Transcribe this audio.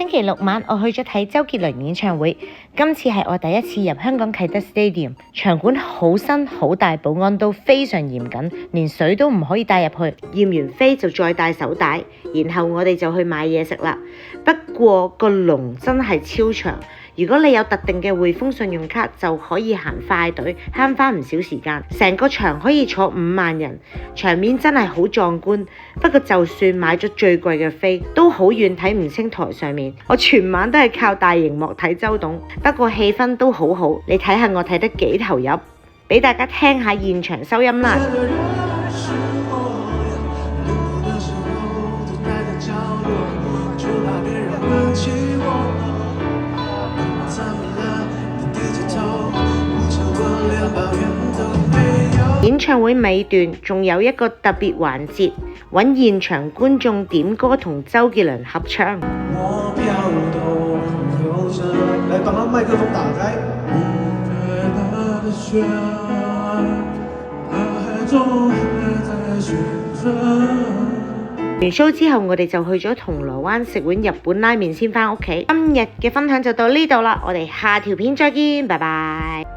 星期六晚我去咗睇周杰倫演唱會，今次係我第一次入香港啟德 Stadium， 場館好新好大，保安都非常嚴謹，連水都唔可以帶入去，驗完飛就再戴手帶，然後我哋就去買嘢食啦。不過個龍真係超長，如果你有特定嘅匯豐信用卡就可以行快隊，慳返唔少時間。成個場可以坐5萬人，場面真係好壯觀。不過就算買咗最貴嘅飛，都好遠睇唔清台上面。我全晚都係靠大螢幕睇周董，不過氣氛都好好。你睇下我睇得幾投入，俾大家聽下現場收音啦。演唱會尾段仲有一個特別環節，揾現場觀眾點歌同周杰倫合唱。來，剛剛麥克風打開。完 show 之後，我哋就去咗銅鑼灣食碗日本拉麵先返屋企。今日嘅分享就到呢度啦，我哋下條片再見，拜拜。